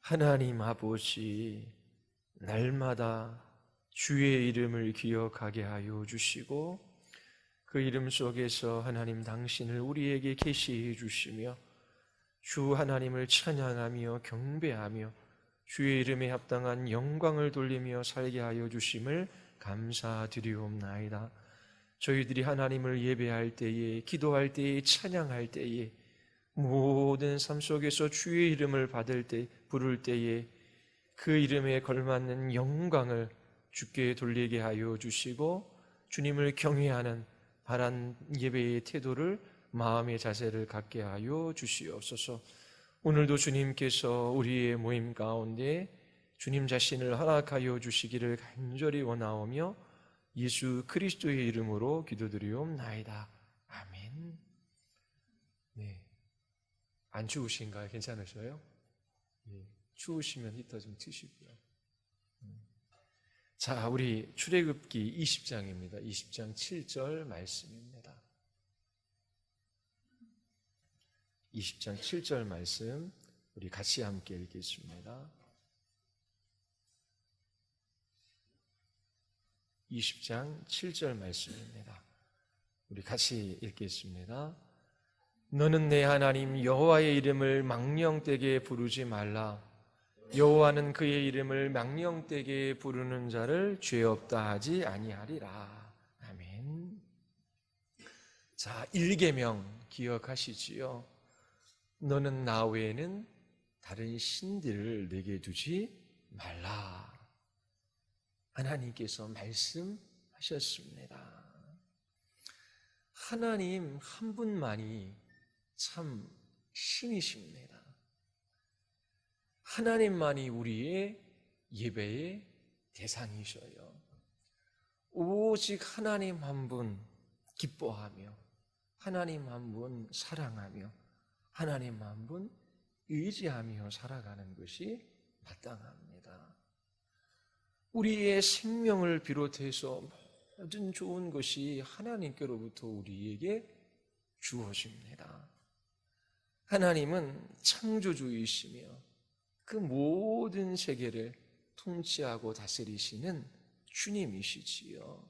하나님 아버지, 날마다 주의 이름을 기억하게 하여 주시고 그 이름 속에서 하나님 당신을 우리에게 계시해 주시며 주 하나님을 찬양하며 경배하며 주의 이름에 합당한 영광을 돌리며 살게 하여 주심을 감사드리옵나이다. 저희들이 하나님을 예배할 때에, 기도할 때에, 찬양할 때에, 모든 삶 속에서 주의 이름을 받을 때, 부를 때에 그 이름에 걸맞는 영광을 주께 돌리게 하여 주시고 주님을 경외하는 바른 예배의 태도를, 마음의 자세를 갖게 하여 주시옵소서. 오늘도 주님께서 우리의 모임 가운데 주님 자신을 허락하여 주시기를 간절히 원하오며 예수 그리스도의 이름으로 기도드리옵나이다. 아멘. 네, 안 추우신가요? 괜찮으셔요? 네, 추우시면 히터 좀 트시고요. 자, 우리 출애굽기 20장입니다. 20장 7절 말씀입니다. 20장 7절 말씀 우리 같이 함께 읽겠습니다. 20장 7절 말씀입니다. 우리 같이 읽겠습니다. 너는 내 하나님 여호와의 이름을 망령되게 부르지 말라. 여호와는 그의 이름을 망령되게 부르는 자를 죄 없다 하지 아니하리라. 아멘. 자, 1계명 기억하시지요? 너는 나 외에는 다른 신들을 내게 두지 말라. 하나님께서 말씀하셨습니다. 하나님 한 분만이 참 신이십니다. 하나님만이 우리의 예배의 대상이셔요. 오직 하나님 한 분 기뻐하며 하나님 한 분 사랑하며 하나님 한 분 의지하며 살아가는 것이 마땅합니다. 우리의 생명을 비롯해서 모든 좋은 것이 하나님께로부터 우리에게 주어집니다. 하나님은 창조주이시며 그 모든 세계를 통치하고 다스리시는 주님이시지요.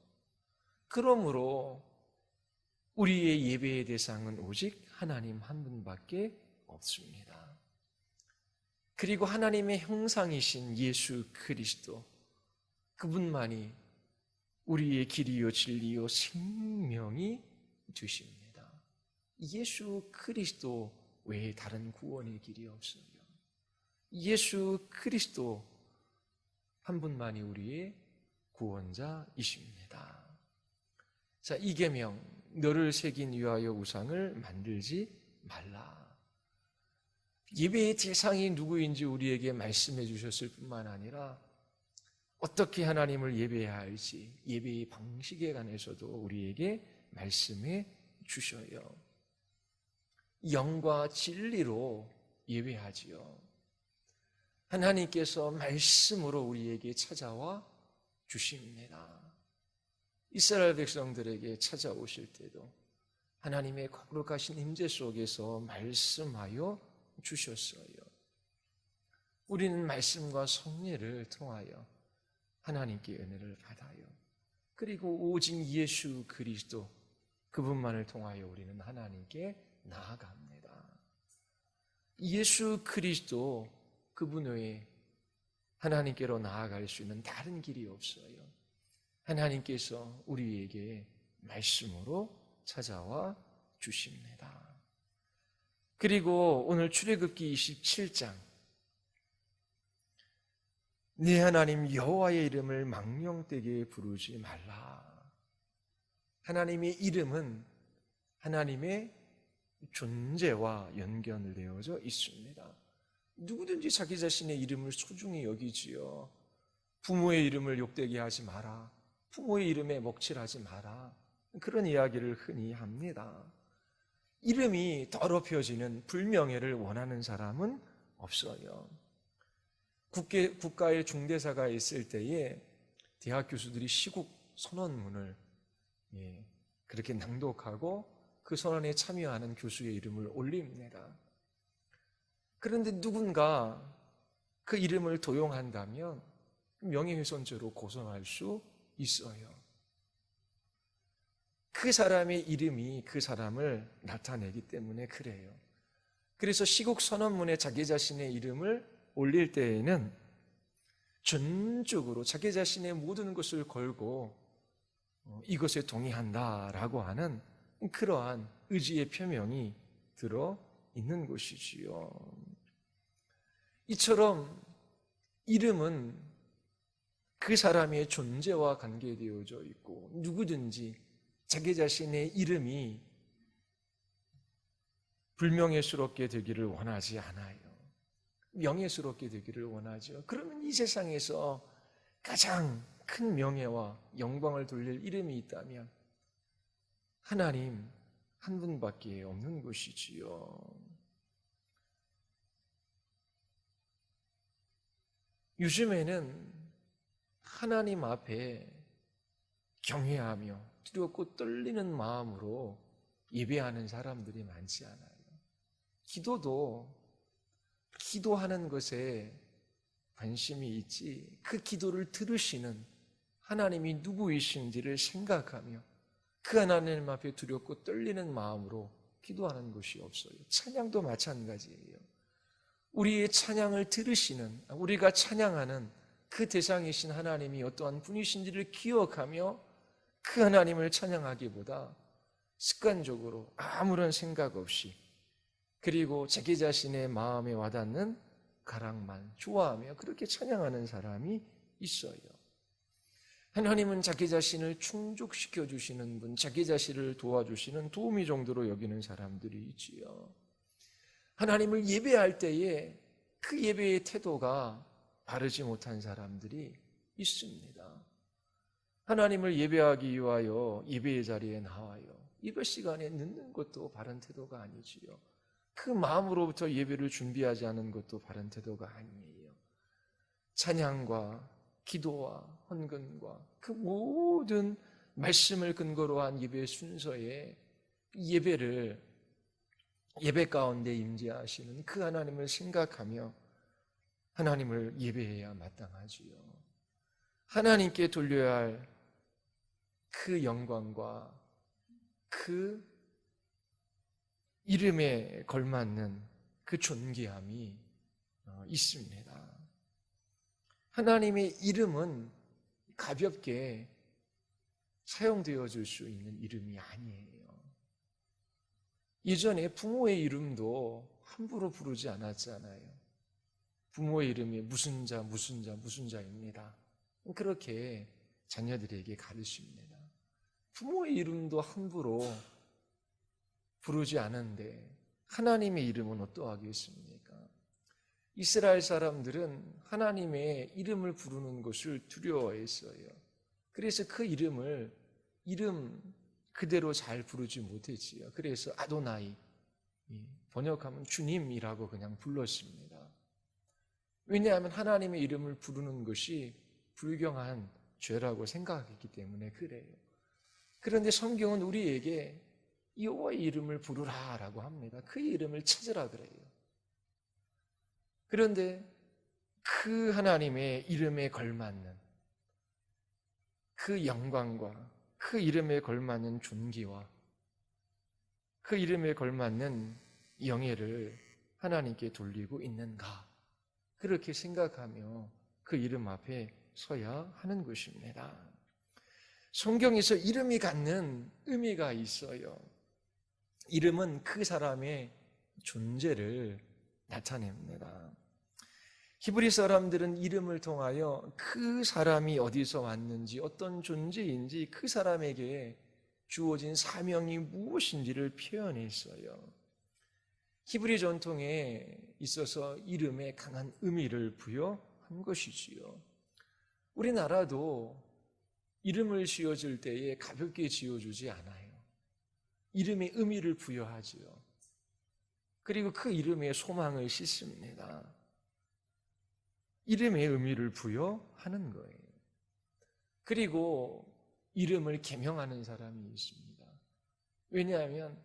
그러므로 우리의 예배의 대상은 오직 하나님 한 분밖에 없습니다. 그리고 하나님의 형상이신 예수 그리스도, 그분만이 우리의 길이요 진리요 생명이 되십니다. 예수 그리스도 외에 다른 구원의 길이 없어요. 예수 그리스도 한 분만이 우리의 구원자이십니다. 자, 2계명, 너를 새긴 위하여 우상을 만들지 말라. 예배의 대상이 누구인지 우리에게 말씀해 주셨을 뿐만 아니라 어떻게 하나님을 예배해야 할지 예배의 방식에 관해서도 우리에게 말씀해 주셔요. 영과 진리로 예배하지요. 하나님께서 말씀으로 우리에게 찾아와 주십니다. 이스라엘 백성들에게 찾아오실 때도 하나님의 거룩하신 임재 속에서 말씀하여 주셨어요. 우리는 말씀과 성례를 통하여 하나님께 은혜를 받아요. 그리고 오직 예수 그리스도 그분만을 통하여 우리는 하나님께 나아갑니다. 예수 그리스도 그분 외에 하나님께로 나아갈 수 있는 다른 길이 없어요. 하나님께서 우리에게 말씀으로 찾아와 주십니다. 그리고 오늘 출애굽기 27장, 네 하나님 여호와의 이름을 망령되게 부르지 말라. 하나님의 이름은 하나님의 존재와 연결되어져 있습니다. 누구든지 자기 자신의 이름을 소중히 여기지요. 부모의 이름을 욕되게 하지 마라. 부모의 이름에 먹칠하지 마라. 그런 이야기를 흔히 합니다. 이름이 더럽혀지는 불명예를 원하는 사람은 없어요. 국가의 중대사가 있을 때에 대학 교수들이 시국 선언문을 그렇게 낭독하고 그 선언에 참여하는 교수의 이름을 올립니다. 그런데 누군가 그 이름을 도용한다면 명예훼손죄로 고소할 수 있어요. 그 사람의 이름이 그 사람을 나타내기 때문에 그래요. 그래서 시국 선언문에 자기 자신의 이름을 올릴 때에는 전적으로 자기 자신의 모든 것을 걸고 이것에 동의한다라고 하는 그러한 의지의 표명이 들어 있는 것이지요. 이처럼 이름은 그 사람의 존재와 관계되어져 있고 누구든지 자기 자신의 이름이 불명예스럽게 되기를 원하지 않아요. 명예스럽게 되기를 원하죠. 그러면 이 세상에서 가장 큰 명예와 영광을 돌릴 이름이 있다면 하나님 한 분밖에 없는 것이지요. 요즘에는 하나님 앞에 경외하며 두렵고 떨리는 마음으로 예배하는 사람들이 많지 않아요. 기도도 기도하는 것에 관심이 있지 그 기도를 들으시는 하나님이 누구이신지를 생각하며 그 하나님 앞에 두렵고 떨리는 마음으로 기도하는 것이 없어요. 찬양도 마찬가지예요. 우리의 찬양을 들으시는, 우리가 찬양하는 그 대상이신 하나님이 어떠한 분이신지를 기억하며 그 하나님을 찬양하기보다 습관적으로 아무런 생각 없이 그리고 자기 자신의 마음에 와닿는 가락만 좋아하며 그렇게 찬양하는 사람이 있어요. 하나님은 자기 자신을 충족시켜 주시는 분, 자기 자신을 도와주시는 도우미 정도로 여기는 사람들이 있지요. 하나님을 예배할 때에 그 예배의 태도가 바르지 못한 사람들이 있습니다. 하나님을 예배하기 위하여 예배의 자리에 나와요. 예배 시간에 늦는 것도 바른 태도가 아니지요. 그 마음으로부터 예배를 준비하지 않은 것도 바른 태도가 아니에요. 찬양과 기도와 헌금과 그 모든 말씀을 근거로 한 예배의 순서에 예배 가운데 임재하시는 그 하나님을 생각하며 하나님을 예배해야 마땅하지요. 하나님께 돌려야 할 그 영광과 그 이름에 걸맞는 그 존귀함이 있습니다. 하나님의 이름은 가볍게 사용되어질 수 있는 이름이 아니에요. 예전에 부모의 이름도 함부로 부르지 않았잖아요. 부모의 이름이 무슨 자, 무슨 자, 무슨 자입니다. 그렇게 자녀들에게 가르칩니다. 부모의 이름도 함부로 부르지 않은데 하나님의 이름은 어떠하겠습니까? 이스라엘 사람들은 하나님의 이름을 부르는 것을 두려워했어요. 그래서 그 이름 그대로 잘 부르지 못했지요. 그래서 아도나이, 번역하면 주님이라고 그냥 불렀습니다. 왜냐하면 하나님의 이름을 부르는 것이 불경한 죄라고 생각했기 때문에 그래요. 그런데 성경은 우리에게 여호와의 이름을 부르라라고 합니다. 그 이름을 찾으라 그래요. 그런데 그 하나님의 이름에 걸맞는 그 영광과 그 이름에 걸맞는 존귀와 그 이름에 걸맞는 영예를 하나님께 돌리고 있는가? 그렇게 생각하며 그 이름 앞에 서야 하는 것입니다. 성경에서 이름이 갖는 의미가 있어요. 이름은 그 사람의 존재를 나타냅니다. 히브리 사람들은 이름을 통하여 그 사람이 어디서 왔는지 어떤 존재인지 그 사람에게 주어진 사명이 무엇인지를 표현했어요. 히브리 전통에 있어서 이름에 강한 의미를 부여한 것이지요. 우리나라도 이름을 지어줄 때에 가볍게 지어주지 않아요. 이름에 의미를 부여하지요. 그리고 그 이름에 소망을 싣습니다. 이름에 의미를 부여하는 거예요. 그리고 이름을 계명하는 사람이 있습니다. 왜냐하면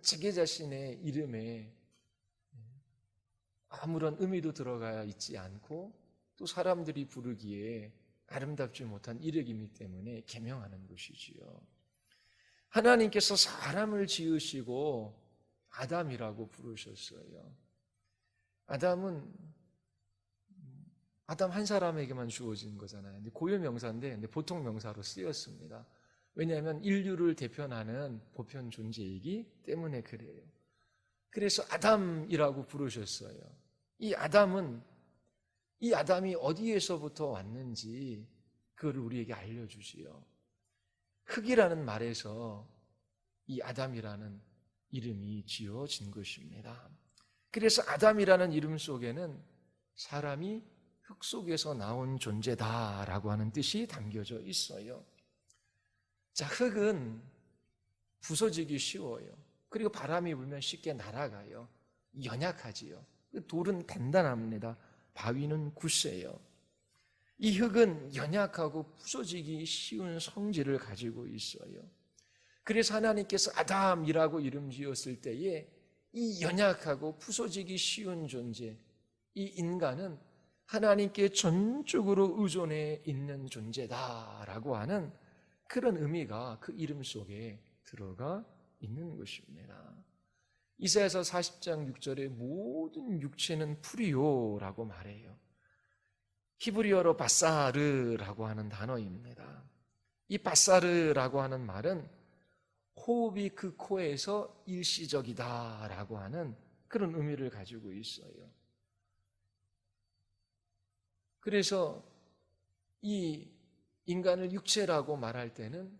자기 자신의 이름에 아무런 의미도 들어가 있지 않고 또 사람들이 부르기에 아름답지 못한 이름이기 때문에 계명하는 것이지요. 하나님께서 사람을 지으시고 아담이라고 부르셨어요. 아담은 아담 한 사람에게만 주어진 거잖아요. 고유 명사인데 보통 명사로 쓰였습니다. 왜냐하면 인류를 대표하는 보편 존재이기 때문에 그래요. 그래서 아담이라고 부르셨어요. 이 아담이 어디에서부터 왔는지 그걸 우리에게 알려주지요. 흙이라는 말에서 이 아담이라는 이름이 지어진 것입니다. 그래서 아담이라는 이름 속에는 사람이 흙 속에서 나온 존재다라고 하는 뜻이 담겨져 있어요. 자, 흙은 부서지기 쉬워요. 그리고 바람이 불면 쉽게 날아가요. 연약하지요. 돌은 단단합니다. 바위는 굳세요. 이 흙은 연약하고 부서지기 쉬운 성질을 가지고 있어요. 그래서 하나님께서 아담이라고 이름 지었을 때에 이 연약하고 부서지기 쉬운 존재, 이 인간은 하나님께 전적으로 의존해 있는 존재다라고 하는 그런 의미가 그 이름 속에 들어가 있는 것입니다. 이사야서 40장 6절에 모든 육체는 풀이요라고 말해요. 히브리어로 바사르라고 하는 단어입니다. 이 바사르라고 하는 말은 호흡이 그 코에서 일시적이다라고 하는 그런 의미를 가지고 있어요. 그래서 이 인간을 육체라고 말할 때는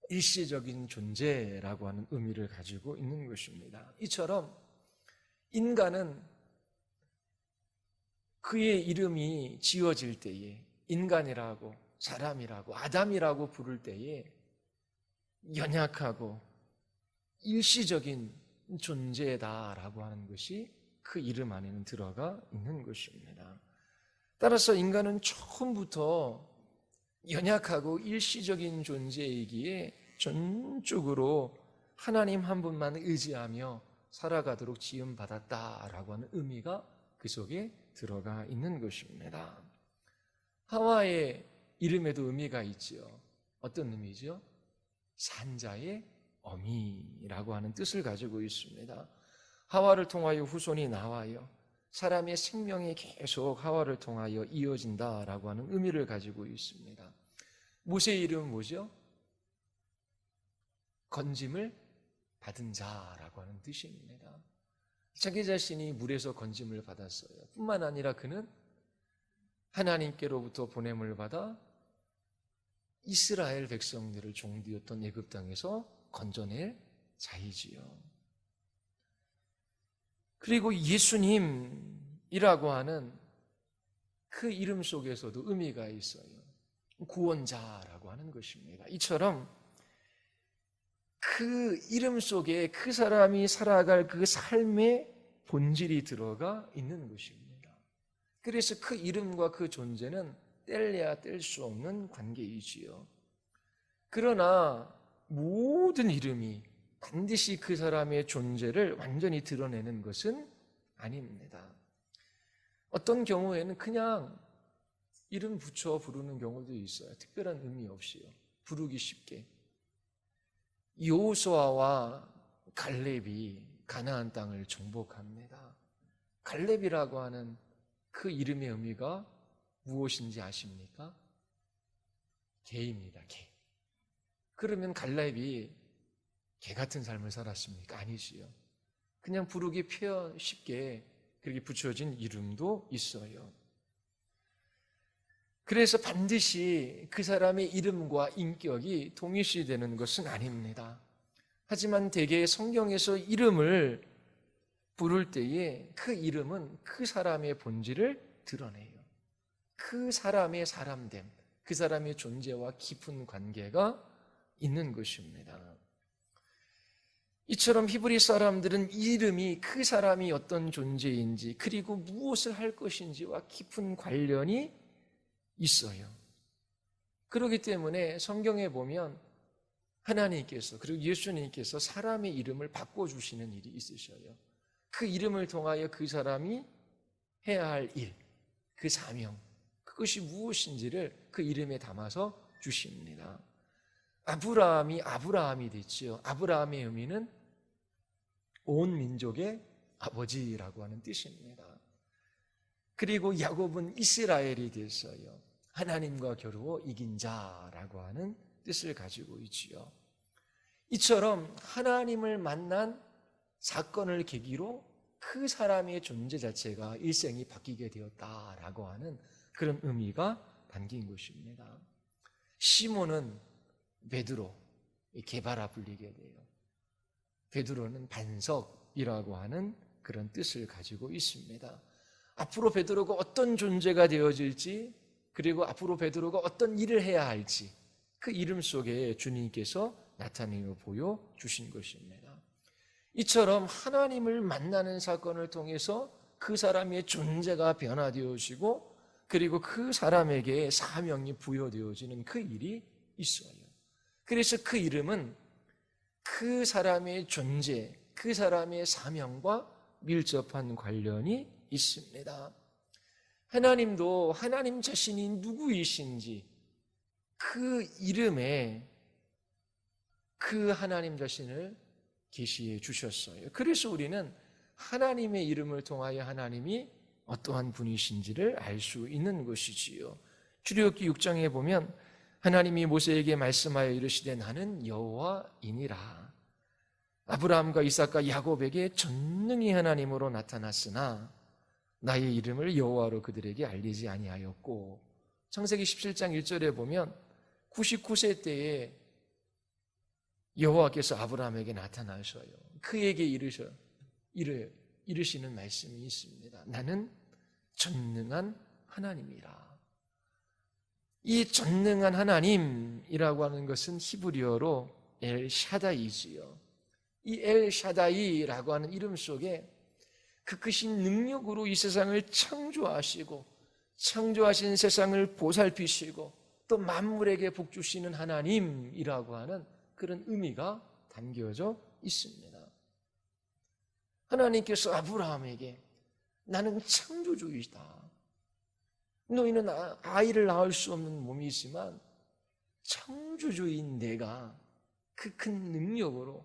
일시적인 존재라고 하는 의미를 가지고 있는 것입니다. 이처럼 인간은 그의 이름이 지어질 때에 인간이라고, 사람이라고, 아담이라고 부를 때에 연약하고 일시적인 존재다라고 하는 것이 그 이름 안에는 들어가 있는 것입니다. 따라서 인간은 처음부터 연약하고 일시적인 존재이기에 전적으로 하나님 한 분만 의지하며 살아가도록 지음받았다라고 하는 의미가 그 속에 들어가 있는 것입니다. 하와의 이름에도 의미가 있지요. 어떤 의미죠? 산자의 어미라고 하는 뜻을 가지고 있습니다. 하와를 통하여 후손이 나와요. 사람의 생명이 계속 하와를 통하여 이어진다라고 하는 의미를 가지고 있습니다. 모세의 이름은 뭐죠? 건짐을 받은 자라고 하는 뜻입니다. 자기 자신이 물에서 건짐을 받았어요. 뿐만 아니라 그는 하나님께로부터 보냄을 받아 이스라엘 백성들을 종되었던 애굽 땅에서 건져낼 자이지요. 그리고 예수님이라고 하는 그 이름 속에서도 의미가 있어요. 구원자라고 하는 것입니다. 이처럼 그 이름 속에 그 사람이 살아갈 그 삶의 본질이 들어가 있는 것입니다. 그래서 그 이름과 그 존재는 뗄래야 뗄 수 없는 관계이지요. 그러나 모든 이름이 반드시 그 사람의 존재를 완전히 드러내는 것은 아닙니다. 어떤 경우에는 그냥 이름 붙여 부르는 경우도 있어요. 특별한 의미 없이요. 부르기 쉽게. 여호수아와 갈렙이 가나안 땅을 정복합니다. 갈렙이라고 하는 그 이름의 의미가 무엇인지 아십니까? 개입니다. 개. 그러면 갈렙이 개 같은 삶을 살았습니까? 아니지요. 그냥 부르기 쉽게 그렇게 붙여진 이름도 있어요. 그래서 반드시 그 사람의 이름과 인격이 동일시되는 것은 아닙니다. 하지만 대개 성경에서 이름을 부를 때에 그 이름은 그 사람의 본질을 드러내요. 그 사람의 사람됨, 그 사람의 존재와 깊은 관계가 있는 것입니다. 이처럼 히브리 사람들은 이름이 그 사람이 어떤 존재인지 그리고 무엇을 할 것인지와 깊은 관련이 있어요. 그렇기 때문에 성경에 보면 하나님께서 그리고 예수님께서 사람의 이름을 바꿔주시는 일이 있으셔요. 그 이름을 통하여 그 사람이 해야 할 일, 그 사명, 그것이 무엇인지를 그 이름에 담아서 주십니다. 아브라함이 아브라함이 됐지요. 아브라함의 의미는 온 민족의 아버지라고 하는 뜻입니다. 그리고 야곱은 이스라엘이 됐어요. 하나님과 겨루어 이긴 자라고 하는 뜻을 가지고 있지요. 이처럼 하나님을 만난 사건을 계기로 그 사람의 존재 자체가 일생이 바뀌게 되었다라고 하는 그런 의미가 담긴 것입니다. 시몬은 베드로, 게바라 불리게 돼요. 베드로는 반석이라고 하는 그런 뜻을 가지고 있습니다. 앞으로 베드로가 어떤 존재가 되어질지, 그리고 앞으로 베드로가 어떤 일을 해야 할지 그 이름 속에 주님께서 나타내어 보여주신 것입니다. 이처럼 하나님을 만나는 사건을 통해서 그 사람의 존재가 변화되어지고, 그리고 그 사람에게 사명이 부여되어지는 그 일이 있어요. 그래서 그 이름은 그 사람의 존재, 그 사람의 사명과 밀접한 관련이 있습니다. 하나님도 하나님 자신이 누구이신지 그 이름에 그 하나님 자신을 계시해 주셨어요. 그래서 우리는 하나님의 이름을 통하여 하나님이 어떠한 분이신지를 알 수 있는 것이지요. 출애굽기 6장에 보면 하나님이 모세에게 말씀하여 이르시되 나는 여호와이니라. 아브라함과 이삭과 야곱에게 전능히 하나님으로 나타났으나 나의 이름을 여호와로 그들에게 알리지 아니하였고, 창세기 17장 1절에 보면 99세 때에 여호와께서 아브라함에게 나타나셔요. 그에게 이르시는 말씀이 있습니다. 나는 전능한 하나님이라. 이 전능한 하나님이라고 하는 것은 히브리어로 엘샤다이지요. 이 엘샤다이라고 하는 이름 속에 그 크신 능력으로 이 세상을 창조하시고 창조하신 세상을 보살피시고 또 만물에게 복 주시는 하나님이라고 하는 그런 의미가 담겨져 있습니다. 하나님께서 아브라함에게 나는 창조주이다. 너희는 아이를 낳을 수 없는 몸이지만 창조주인 내가 그 큰 능력으로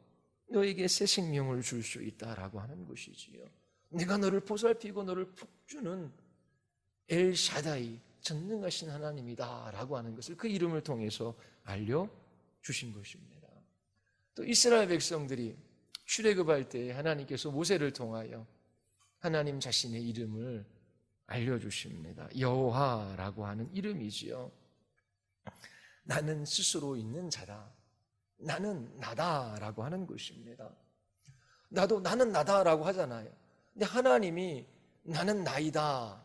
너에게 새 생명을 줄 수 있다라고 하는 것이지요. 내가 너를 보살피고 너를 복주는 엘샤다이, 전능하신 하나님이다라고 하는 것을 그 이름을 통해서 알려주신 것입니다. 또 이스라엘 백성들이 출애굽할 때 하나님께서 모세를 통하여 하나님 자신의 이름을 알려주십니다. 여호와라고 하는 이름이지요. 나는 스스로 있는 자다. 나는 나다라고 하는 것입니다. 나도 나는 나다라고 하잖아요. 근데 하나님이 나는 나이다,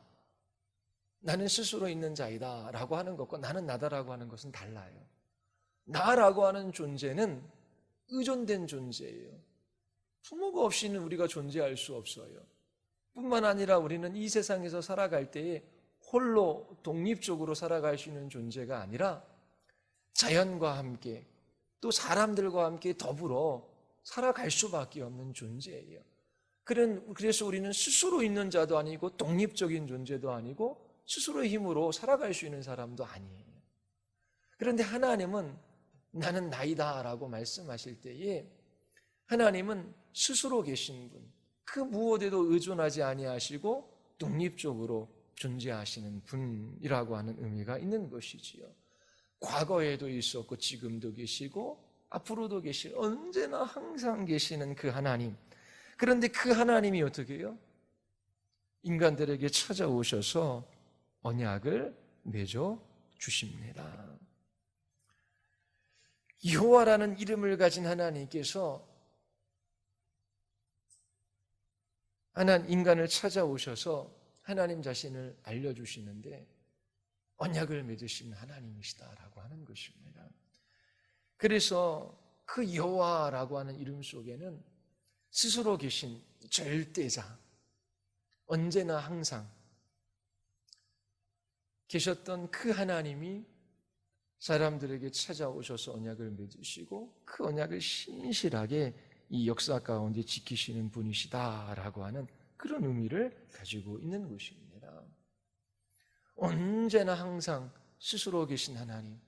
나는 스스로 있는 자이다 라고 하는 것과 나는 나다라고 하는 것은 달라요. 나라고 하는 존재는 의존된 존재예요. 부모가 없이는 우리가 존재할 수 없어요. 뿐만 아니라 우리는 이 세상에서 살아갈 때에 홀로 독립적으로 살아갈 수 있는 존재가 아니라 자연과 함께 또 사람들과 함께 더불어 살아갈 수밖에 없는 존재예요. 그래서 우리는 스스로 있는 자도 아니고 독립적인 존재도 아니고 스스로의 힘으로 살아갈 수 있는 사람도 아니에요. 그런데 하나님은 나는 나이다 라고 말씀하실 때에 하나님은 스스로 계신 분, 그 무엇에도 의존하지 아니하시고 독립적으로 존재하시는 분이라고 하는 의미가 있는 것이지요. 과거에도 있었고 지금도 계시고 앞으로도 계실, 언제나 항상 계시는 그 하나님. 그런데 그 하나님이 어떻게 해요? 인간들에게 찾아오셔서 언약을 맺어 주십니다. 여호와라는 이름을 가진 하나님께서 인간을 찾아오셔서 하나님 자신을 알려주시는데 언약을 맺으신 하나님이시다라고 하는 것입니다. 그래서 그 여호와라고 하는 이름 속에는 스스로 계신 절대자, 언제나 항상 계셨던 그 하나님이 사람들에게 찾아오셔서 언약을 맺으시고 그 언약을 신실하게 이 역사 가운데 지키시는 분이시다라고 하는 그런 의미를 가지고 있는 것입니다. 언제나 항상 스스로 계신 하나님,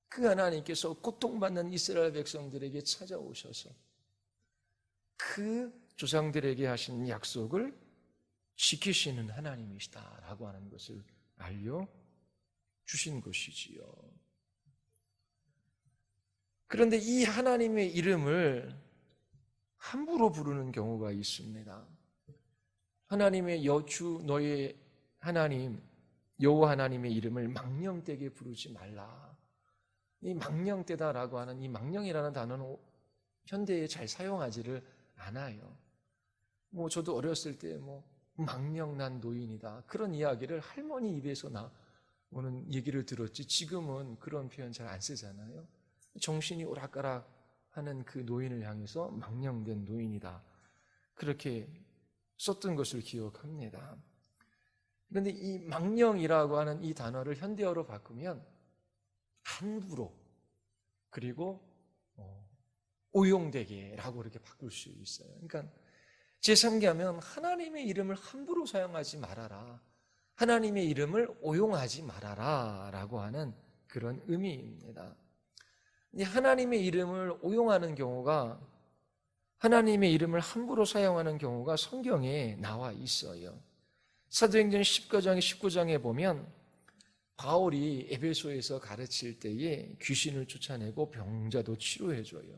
그 하나님께서 고통받는 이스라엘 백성들에게 찾아오셔서 그 조상들에게 하신 약속을 지키시는 하나님이시다라고 하는 것을 알려주신 것이지요. 그런데 이 하나님의 이름을 함부로 부르는 경우가 있습니다. 하나님의 여주 너의 하나님 여호와 하나님의 이름을 망령되게 부르지 말라. 이 망령되다라고 하는 이 망령이라는 단어는 현대에 잘 사용하지를 않아요. 저도 어렸을 때 망령난 노인이다 그런 이야기를 할머니 입에서 나오는 얘기를 들었지, 지금은 그런 표현 잘 안 쓰잖아요. 정신이 오락가락하는 그 노인을 향해서 망령된 노인이다 그렇게 썼던 것을 기억합니다. 그런데 이 망령이라고 하는 이 단어를 현대어로 바꾸면 함부로 그리고 오용되게라고 이렇게 바꿀 수 있어요. 그러니까 제3게 하면 하나님의 이름을 함부로 사용하지 말아라, 하나님의 이름을 오용하지 말아라 라고 하는 그런 의미입니다. 하나님의 이름을 오용하는 경우가, 하나님의 이름을 함부로 사용하는 경우가 성경에 나와 있어요. 사도행전 19장에 보면 바울이 에베소에서 가르칠 때에 귀신을 쫓아내고 병자도 치료해줘요.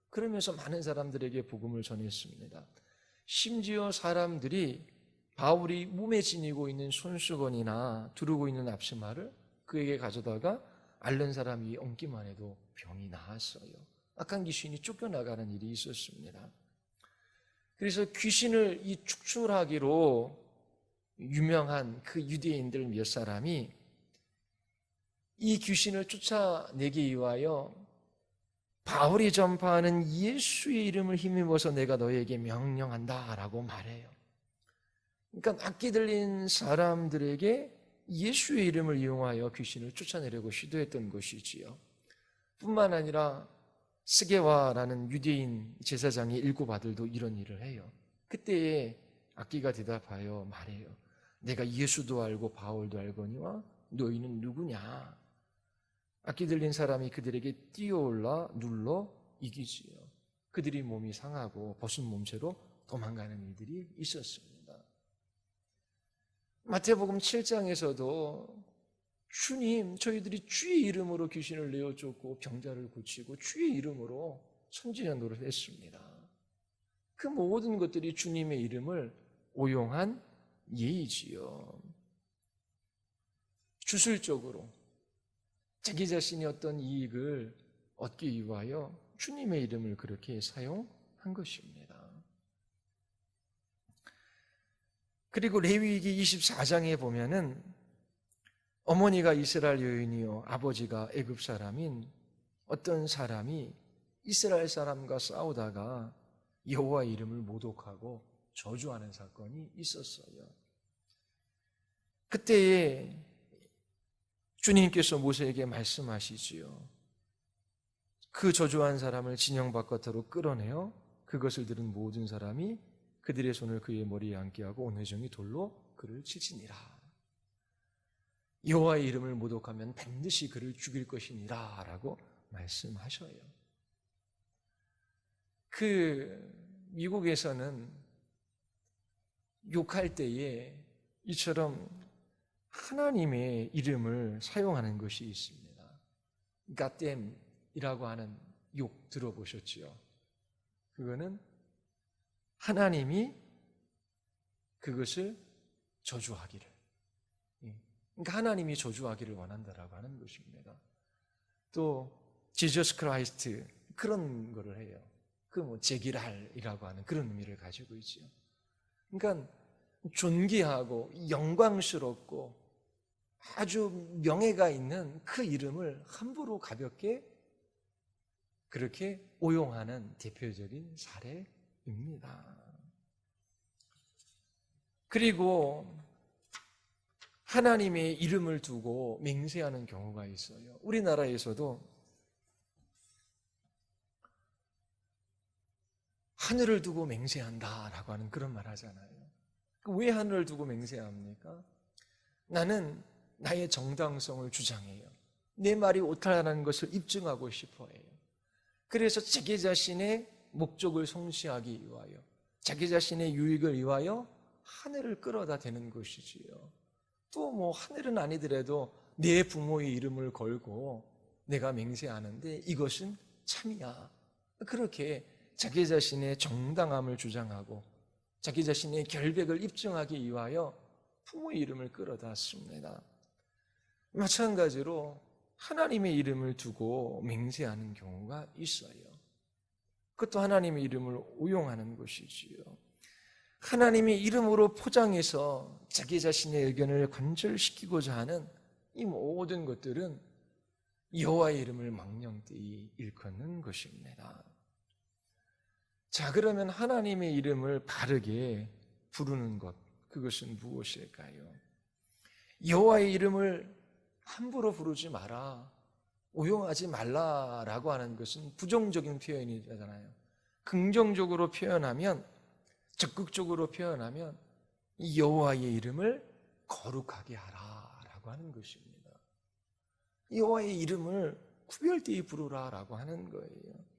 그러면서 많은 사람들에게 복음을 전했습니다. 심지어 사람들이 바울이 몸에 지니고 있는 손수건이나 두르고 있는 앞치마를 그에게 가져다가 앓는 사람이 얹기만 해도 병이 나았어요. 악한 귀신이 쫓겨나가는 일이 있었습니다. 그래서 귀신을 이 축출하기로 유명한 그 유대인들 몇 사람이 이 귀신을 쫓아내기 위하여 바울이 전파하는 예수의 이름을 힘입어서 내가 너에게 명령한다 라고 말해요. 그러니까 악기 들린 사람들에게 예수의 이름을 이용하여 귀신을 쫓아내려고 시도했던 것이지요. 뿐만 아니라 스게와라는 유대인 제사장의 일곱 아들도 이런 일을 해요. 그때에 악기가 대답하여 말해요. 내가 예수도 알고 바울도 알거니와 너희는 누구냐? 악기 들린 사람이 그들에게 뛰어올라 눌러 이기지요. 그들이 몸이 상하고 벗은 몸체로 도망가는 일들이 있었습니다. 마태복음 7장에서도 주님, 저희들이 주의 이름으로 귀신을 내어쫓고 병자를 고치고 주의 이름으로 선지전도를 했습니다. 그 모든 것들이 주님의 이름을 오용한 예의지요. 주술적으로 자기 자신이 어떤 이익을 얻기 위하여 주님의 이름을 그렇게 사용한 것입니다. 그리고 레위기 24장에 보면은 어머니가 이스라엘 여인이요 아버지가 애굽 사람인 어떤 사람이 이스라엘 사람과 싸우다가 여호와의 이름을 모독하고 저주하는 사건이 있었어요. 그때에 주님께서 모세에게 말씀하시지요. 그 저주한 사람을 진영 바깥으로 끌어내어 그것을 들은 모든 사람이 그들의 손을 그의 머리에 앉게 하고 온 회중이 돌로 그를 치지니라. 여호와의 이름을 모독하면 반드시 그를 죽일 것이니라 라고 말씀하셔요. 미국에서는 욕할 때에 이처럼 하나님의 이름을 사용하는 것이 있습니다. 갓댐이라고 하는 욕 들어보셨죠? 그거는 하나님이 그것을 저주하기를, 그러니까 하나님이 저주하기를 원한다라고 하는 것입니다. 또 지저스 크라이스트 그런 거를 해요. 제기랄이라고 하는 그런 의미를 가지고 있죠. 그러니까 존귀하고 영광스럽고 아주 명예가 있는 그 이름을 함부로 가볍게 그렇게 오용하는 대표적인 사례입니다. 그리고 하나님의 이름을 두고 맹세하는 경우가 있어요. 우리나라에서도 하늘을 두고 맹세한다라고 하는 그런 말 하잖아요. 왜 하늘을 두고 맹세합니까? 나는 나의 정당성을 주장해요. 내 말이 옳다라는 것을 입증하고 싶어 해요. 그래서 자기 자신의 목적을 성취하기 위하여, 자기 자신의 유익을 위하여 하늘을 끌어다 대는 것이지요. 또 뭐 하늘은 아니더라도 내 부모의 이름을 걸고 내가 맹세하는데 이것은 참이야. 그렇게 자기 자신의 정당함을 주장하고 자기 자신의 결백을 입증하기 위하여 부모의 이름을 끌어다 씁니다. 마찬가지로 하나님의 이름을 두고 맹세하는 경우가 있어요. 그것도 하나님의 이름을 오용하는 것이지요. 하나님의 이름으로 포장해서 자기 자신의 의견을 관철시키고자 하는 이 모든 것들은 여호와의 이름을 망령되이 일컫는 것입니다. 자, 그러면 하나님의 이름을 바르게 부르는 것, 그것은 무엇일까요? 여호와의 이름을 함부로 부르지 마라, 오용하지 말라라고 하는 것은 부정적인 표현이잖아요. 긍정적으로 표현하면, 적극적으로 표현하면 이 여호와의 이름을 거룩하게 하라라고 하는 것입니다. 여호와의 이름을 구별되이 부르라라고 하는 거예요.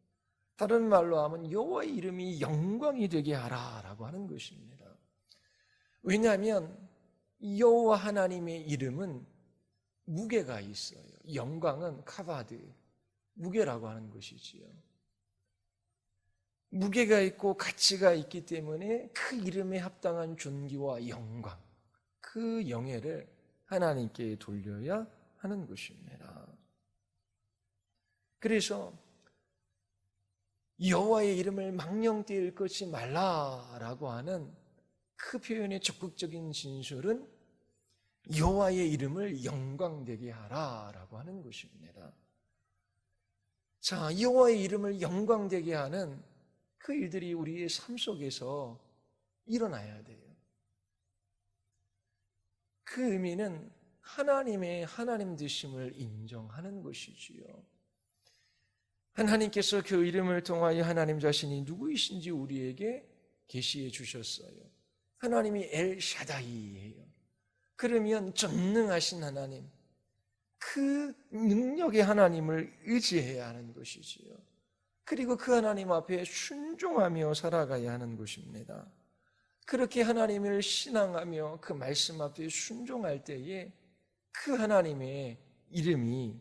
다른 말로 하면 여호와의 이름이 영광이 되게 하라라고 하는 것입니다. 왜냐하면 여호와 하나님의 이름은 무게가 있어요. 영광은 카바드, 무게라고 하는 것이지요. 무게가 있고 가치가 있기 때문에 그 이름에 합당한 존귀와 영광, 그 영예를 하나님께 돌려야 하는 것입니다. 그래서 여호와의 이름을 망령되이 일컫지 말라라고 하는 그 표현의 적극적인 진술은 여호와의 이름을 영광되게 하라라고 하는 것입니다. 자, 여호와의 이름을 영광되게 하는 그 일들이 우리의 삶 속에서 일어나야 돼요. 그 의미는 하나님의 하나님 되심을 인정하는 것이지요. 하나님께서 그 이름을 통하여 하나님 자신이 누구이신지 우리에게 계시해 주셨어요. 하나님이 엘샤다이예요. 그러면 전능하신 하나님, 그 능력의 하나님을 의지해야 하는 것이지요. 그리고 그 하나님 앞에 순종하며 살아가야 하는 것입니다. 그렇게 하나님을 신앙하며 그 말씀 앞에 순종할 때에 그 하나님의 이름이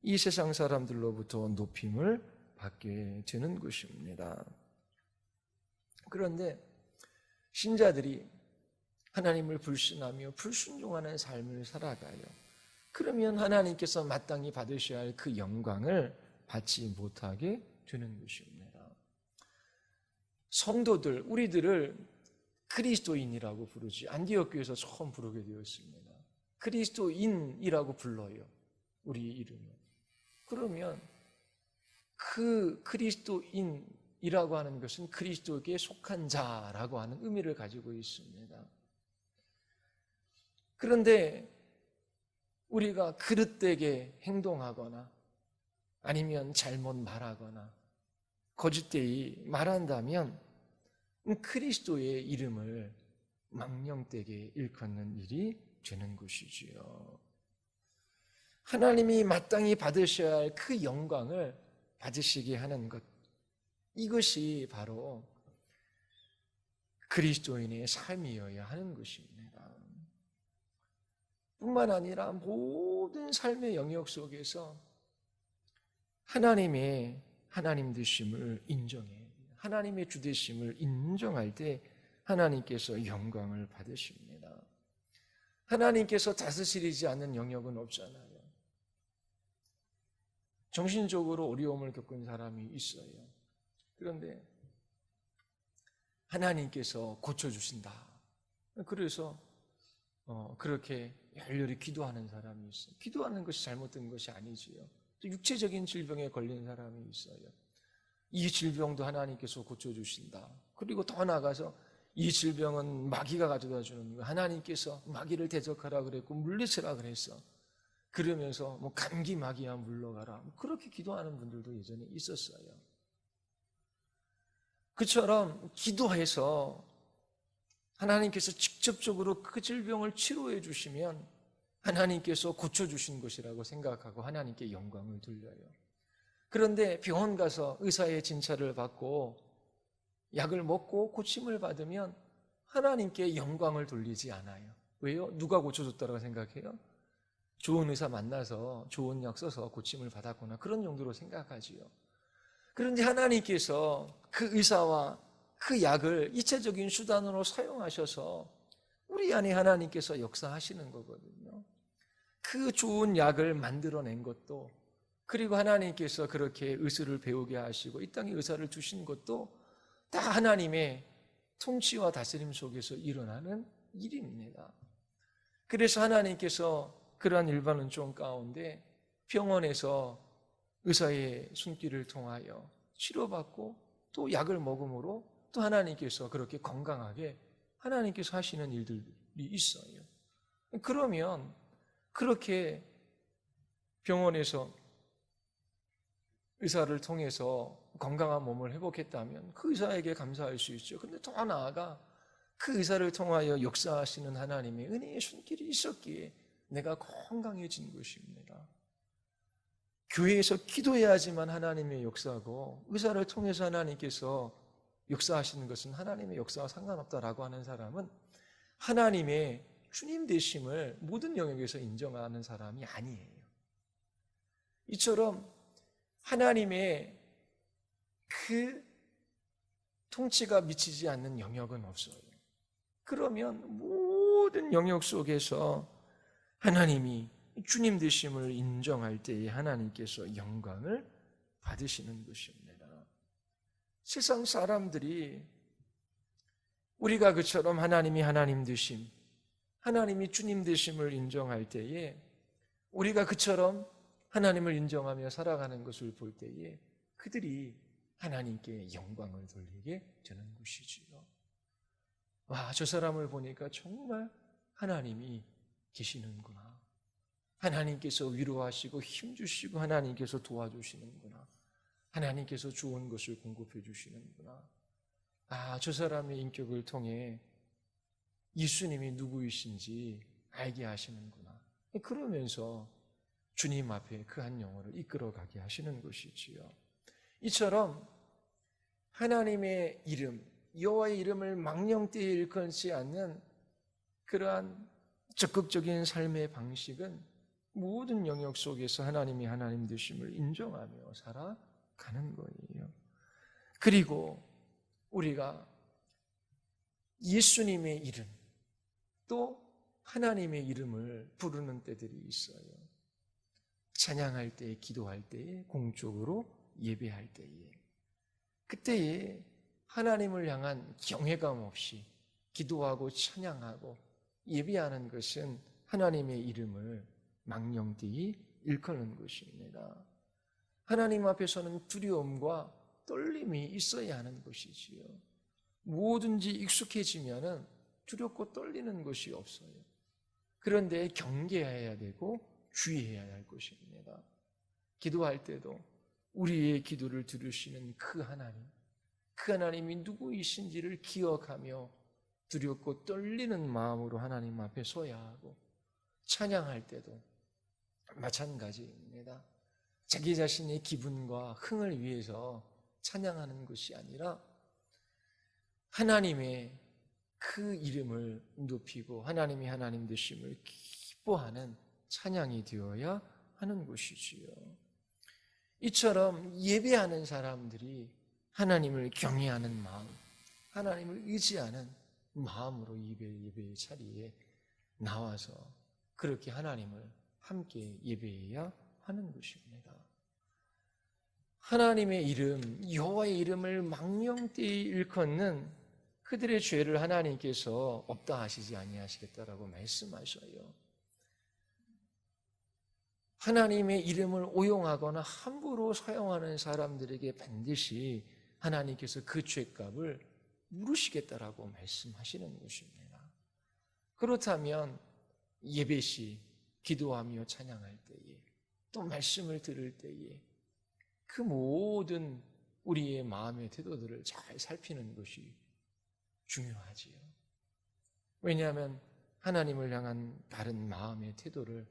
이 세상 사람들로부터 높임을 받게 되는 것입니다. 그런데 신자들이 하나님을 불신하며 불순종하는 삶을 살아가요. 그러면 하나님께서 마땅히 받으셔야 할 그 영광을 받지 못하게 되는 것입니다. 성도들, 우리들을 그리스도인이라고 부르지 안디옥 교회에서 처음 부르게 되었습니다. 그리스도인이라고 불러요, 우리 이름을. 그러면 그 그리스도인이라고 하는 것은 그리스도에게 속한 자라고 하는 의미를 가지고 있습니다. 그런데 우리가 그릇되게 행동하거나 아니면 잘못 말하거나 거짓되이 말한다면 그리스도의 이름을 망령되게 일컫는 일이 되는 것이지요. 하나님이 마땅히 받으셔야 할 그 영광을 받으시게 하는 것, 이것이 바로 그리스도인의 삶이어야 하는 것입니다. 뿐만 아니라 모든 삶의 영역 속에서 하나님의 하나님 되심을 인정해, 하나님의 주 되심을 인정할 때 하나님께서 영광을 받으십니다. 하나님께서 다스리지 않는 영역은 없잖아요. 정신적으로 어려움을 겪은 사람이 있어요. 그런데 하나님께서 고쳐주신다. 그래서 그렇게 열렬히 기도하는 사람이 있어요. 기도하는 것이 잘못된 것이 아니지요. 육체적인 질병에 걸린 사람이 있어요. 이 질병도 하나님께서 고쳐주신다. 그리고 더 나아가서 이 질병은 마귀가 가져다 주는 거예요. 하나님께서 마귀를 대적하라 그랬고 물리치라 그랬어. 그러면서 뭐 감기 마귀야 물러가라. 그렇게 기도하는 분들도 예전에 있었어요. 그처럼 기도해서 하나님께서 직접적으로 그 질병을 치료해 주시면 하나님께서 고쳐주신 것이라고 생각하고 하나님께 영광을 돌려요. 그런데 병원 가서 의사의 진찰을 받고 약을 먹고 고침을 받으면 하나님께 영광을 돌리지 않아요. 왜요? 누가 고쳐줬다고 생각해요? 좋은 의사 만나서 좋은 약 써서 고침을 받았구나, 그런 용도로 생각하지요. 그런데 하나님께서 그 의사와 그 약을 이체적인 수단으로 사용하셔서 우리 안에 하나님께서 역사하시는 거거든요. 그 좋은 약을 만들어낸 것도, 그리고 하나님께서 그렇게 의술을 배우게 하시고 이 땅에 의사를 두신 것도 다 하나님의 통치와 다스림 속에서 일어나는 일입니다. 그래서 하나님께서 그러한 일반은 좀 가운데 병원에서 의사의 손길을 통하여 치료받고 또 약을 먹음으로 또 하나님께서 그렇게 건강하게 하나님께서 하시는 일들이 있어요. 그러면 그렇게 병원에서 의사를 통해서 건강한 몸을 회복했다면 그 의사에게 감사할 수 있죠. 그런데 더 나아가 그 의사를 통하여 역사하시는 하나님의 은혜의 손길이 있었기에 내가 건강해진 것입니다. 교회에서 기도해야지만 하나님의 역사고 의사를 통해서 하나님께서 역사하시는 것은 하나님의 역사와 상관없다라고 하는 사람은 하나님의 주님 되심을 모든 영역에서 인정하는 사람이 아니에요. 이처럼 하나님의 그 통치가 미치지 않는 영역은 없어요. 그러면 모든 영역 속에서 하나님이 주님 되심을 인정할 때에 하나님께서 영광을 받으시는 것입니다. 세상 사람들이 우리가 그처럼 하나님이 하나님 되심, 하나님이 주님 되심을 인정할 때에 우리가 그처럼 하나님을 인정하며 살아가는 것을 볼 때에 그들이 하나님께 영광을 돌리게 되는 것이지요. 와, 저 사람을 보니까 정말 하나님이 계시는구나. 하나님께서 위로하시고 힘주시고 하나님께서 도와주시는구나. 하나님께서 좋은 것을 공급해 주시는구나. 아, 저 사람의 인격을 통해 예수님이 누구이신지 알게 하시는구나. 그러면서 주님 앞에 그 한 영혼을 이끌어가게 하시는 것이지요. 이처럼 하나님의 이름, 여호와의 이름을 망령되이 일컫지 않는 그러한 적극적인 삶의 방식은 모든 영역 속에서 하나님이 하나님 되심을 인정하며 살아가는 거예요. 그리고 우리가 예수님의 이름, 또 하나님의 이름을 부르는 때들이 있어요. 찬양할 때, 기도할 때에, 공적으로 예배할 때에, 그때에 하나님을 향한 경외감 없이 기도하고 찬양하고 예배하는 것은 하나님의 이름을 망령되이 일컫는 것입니다. 하나님 앞에서는 두려움과 떨림이 있어야 하는 것이지요. 뭐든지 익숙해지면은 두렵고 떨리는 것이 없어요. 그런데 경계해야 되고 주의해야 할 것입니다. 기도할 때도 우리의 기도를 들으시는 그 하나님이 누구이신지를 기억하며 두렵고 떨리는 마음으로 하나님 앞에 서야 하고, 찬양할 때도 마찬가지입니다. 자기 자신의 기분과 흥을 위해서 찬양하는 것이 아니라 하나님의 그 이름을 높이고 하나님이 하나님 되심을 기뻐하는 찬양이 되어야 하는 것이지요. 이처럼 예배하는 사람들이 하나님을 경외하는 마음, 하나님을 의지하는 마음으로 예배의 자리에 나와서 그렇게 하나님을 함께 예배해야 하는 것입니다. 하나님의 이름, 여호와의 이름을 망령되이 일컫는 그들의 죄를 하나님께서 없다 하시지 아니하시겠다라고 말씀하셔요. 하나님의 이름을 오용하거나 함부로 사용하는 사람들에게 반드시 하나님께서 그 죄값을 물으시겠다라고 말씀하시는 것입니다. 그렇다면 예배 시 기도하며 찬양할 때에, 또 말씀을 들을 때에 그 모든 우리의 마음의 태도들을 잘 살피는 것이 중요하지요. 왜냐하면 하나님을 향한 바른 마음의 태도를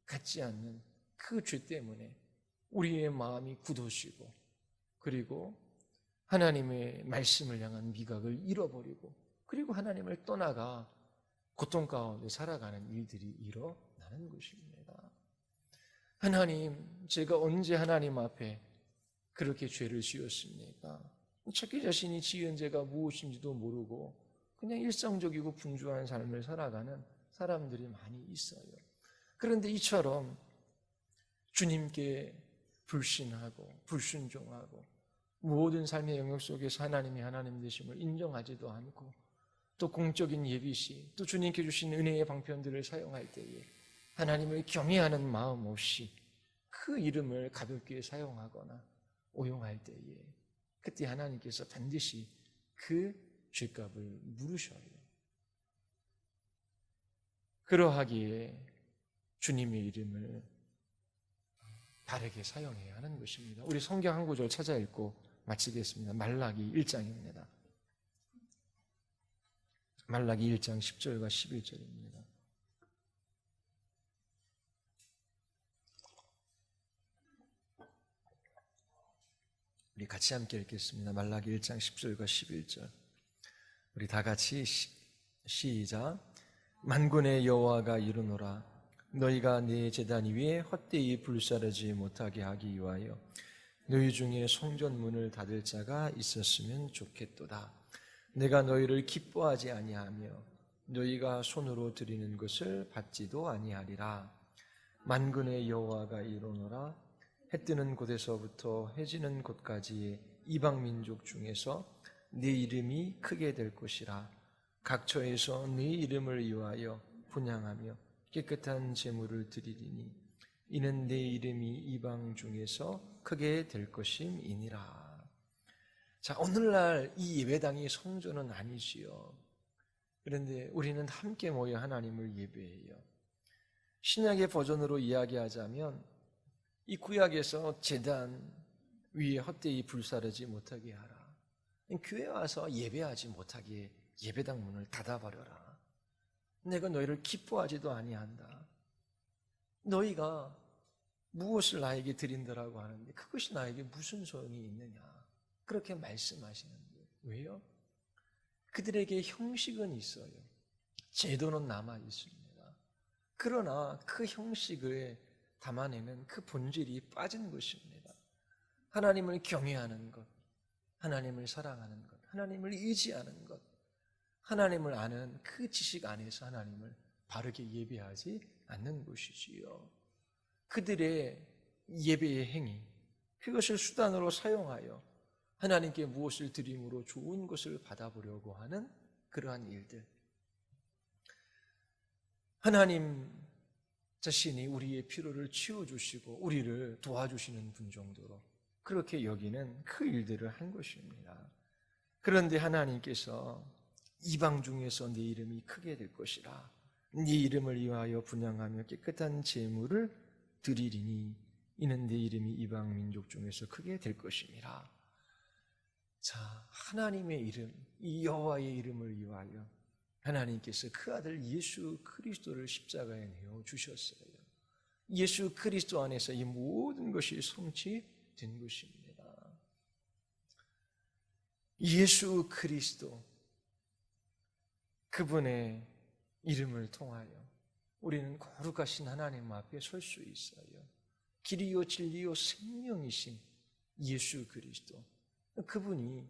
갖지 않는 그 죄 때문에 우리의 마음이 굳어지고, 그리고 하나님의 말씀을 향한 미각을 잃어버리고, 그리고 하나님을 떠나가 고통 가운데 살아가는 일들이 일어나는 것입니다. 하나님, 제가 언제 하나님 앞에 그렇게 죄를 지었습니까? 자기 자신이 지은 죄가 무엇인지도 모르고 그냥 일상적이고 분주한 삶을 살아가는 사람들이 많이 있어요. 그런데 이처럼 주님께 불신하고 불순종하고 모든 삶의 영역 속에서 하나님이 하나님 되심을 인정하지도 않고, 또 공적인 예비시, 또 주님께 주신 은혜의 방편들을 사용할 때에 하나님을 경외하는 마음 없이 그 이름을 가볍게 사용하거나 오용할 때에, 그때 하나님께서 반드시 그 죄값을 물으셔요. 그러하기에 주님의 이름을 바르게 사용해야 하는 것입니다. 우리 성경 한 구절 찾아 읽고 마치겠습니다. 말라기 1장입니다. 말라기 1장 10절과 11절입니다. 우리 같이 함께 읽겠습니다. 말라기 1장 10절과 11절. 우리 다 같이 시작. 만군의 여호와가 이르노라. 너희가 내 제단 위에 헛되이 불사르지 못하게 하기 위하여 너희 중에 성전문을 닫을 자가 있었으면 좋겠도다. 내가 너희를 기뻐하지 아니하며 너희가 손으로 드리는 것을 받지도 아니하리라. 만군의 여호와가 이르노라. 해 뜨는 곳에서부터 해 지는 곳까지의 이방 민족 중에서 네 이름이 크게 될 것이라. 각처에서 네 이름을 위하여 분향하며 깨끗한 제물을 드리리니 이는 내 이름이 이방 중에서 크게 될 것임이니라. 자, 오늘날 이 예배당이 성전은 아니지요. 그런데 우리는 함께 모여 하나님을 예배해요. 신약의 버전으로 이야기하자면 이 구약에서 제단 위에 헛되이 불사르지 못하게 하라. 교회 와서 예배하지 못하게 예배당 문을 닫아버려라. 내가 너희를 기뻐하지도 아니한다. 너희가 무엇을 나에게 드린다라고 하는데 그것이 나에게 무슨 소용이 있느냐, 그렇게 말씀하시는 거예요. 왜요? 그들에게 형식은 있어요. 제도는 남아 있습니다. 그러나 그 형식을 담아내는 그 본질이 빠진 것입니다. 하나님을 경외하는 것, 하나님을 사랑하는 것, 하나님을 의지하는 것, 하나님을 아는 그 지식 안에서 하나님을 바르게 예배하지 않는 것이지요. 그들의 예배의 행위, 그것을 수단으로 사용하여 하나님께 무엇을 드림으로 좋은 것을 받아보려고 하는 그러한 일들. 하나님 자신이 우리의 필요를 치워주시고 우리를 도와주시는 분 정도로 그렇게 여기는 그 일들을 한 것입니다. 그런데 하나님께서 이방 중에서 네 이름이 크게 될 것이라. 네 이름을 위하여 분향하며 깨끗한 제물을 드리리니 이는 네 이름이 이방 민족 중에서 크게 될 것임이라. 자, 하나님의 이름, 이 여호와의 이름을 위하여 하나님께서 그 아들 예수 그리스도를 십자가에 내어 주셨어요. 예수 그리스도 안에서 이 모든 것이 성취된 것입니다. 예수 그리스도, 그분의 이름을 통하여 우리는 거룩하신 하나님 앞에 설 수 있어요. 길이요 진리요 생명이신 예수 그리스도, 그분이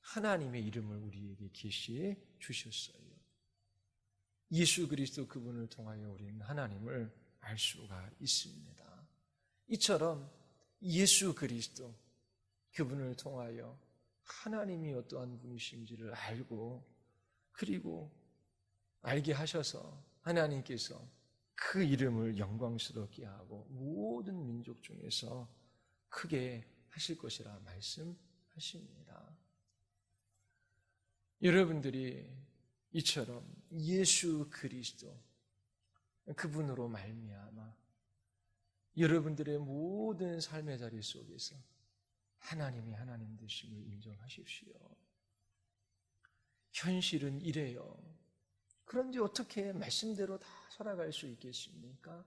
하나님의 이름을 우리에게 계시해 주셨어요. 예수 그리스도 그분을 통하여 우리는 하나님을 알 수가 있습니다. 이처럼 예수 그리스도 그분을 통하여 하나님이 어떠한 분이신지를 알고, 그리고 알게 하셔서 하나님께서 그 이름을 영광스럽게 하고 모든 민족 중에서 크게 하실 것이라 말씀하십니다. 여러분들이 이처럼 예수 그리스도 그분으로 말미암아 여러분들의 모든 삶의 자리 속에서 하나님이 하나님 되심을 인정하십시오. 현실은 이래요. 그런데 어떻게 말씀대로 다 살아갈 수 있겠습니까?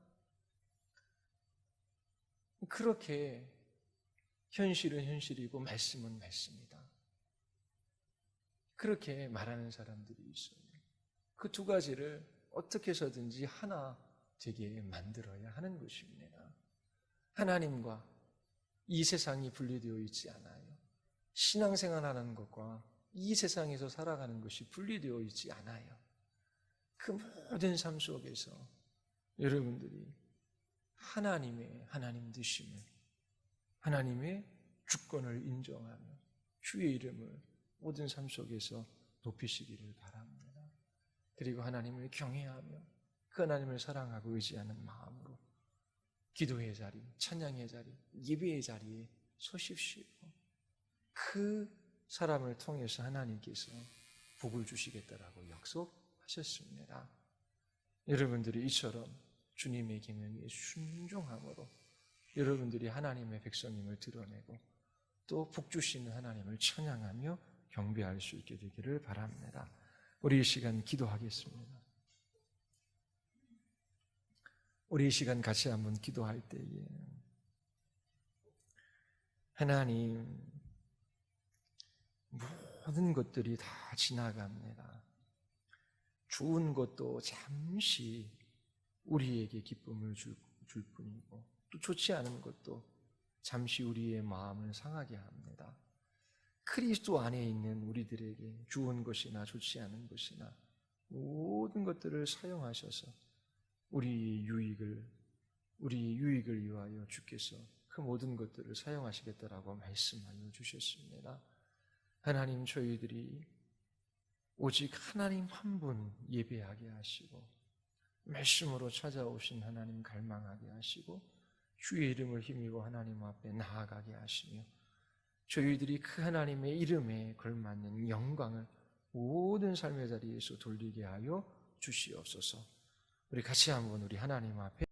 그렇게 현실은 현실이고 말씀은 말씀이다. 그렇게 말하는 사람들이 있어요. 그 두 가지를 어떻게 해서든지 하나 되게 만들어야 하는 것입니다. 하나님과 이 세상이 분리되어 있지 않아요. 신앙생활하는 것과 이 세상에서 살아가는 것이 분리되어 있지 않아요. 그 모든 삶 속에서 여러분들이 하나님의 하나님 되심을, 하나님의 주권을 인정하며 주의 이름을 모든 삶 속에서 높이시기를 바랍니다. 그리고 하나님을 경외하며 그 하나님을 사랑하고 의지하는 마음으로 기도의 자리, 찬양의 자리, 예배의 자리에 서십시오. 그 사람을 통해서 하나님께서 복을 주시겠다라고 약속하셨습니다. 여러분들이 이처럼 주님의 계명에 순종함으로 여러분들이 하나님의 백성임을 드러내고 또 복 주시는 하나님을 찬양하며 경배할 수 있게 되기를 바랍니다. 우리 이 시간 기도하겠습니다. 우리 이 시간 같이 한번 기도할 때에 하나님, 모든 것들이 다 지나갑니다. 좋은 것도 잠시 우리에게 기쁨을 줄 뿐이고 또 좋지 않은 것도 잠시 우리의 마음을 상하게 합니다. 그리스도 안에 있는 우리들에게 좋은 것이나 좋지 않은 것이나 모든 것들을 사용하셔서 우리 유익을 위하여 주께서 그 모든 것들을 사용하시겠다라고 말씀하여 주셨습니다. 하나님, 저희들이 오직 하나님 한 분 예배하게 하시고 말씀으로 찾아오신 하나님 갈망하게 하시고 주의 이름을 힘입어 하나님 앞에 나아가게 하시며 저희들이 그 하나님의 이름에 걸맞는 영광을 모든 삶의 자리에서 돌리게 하여 주시옵소서. 우리 같이 한번 우리 하나님 앞에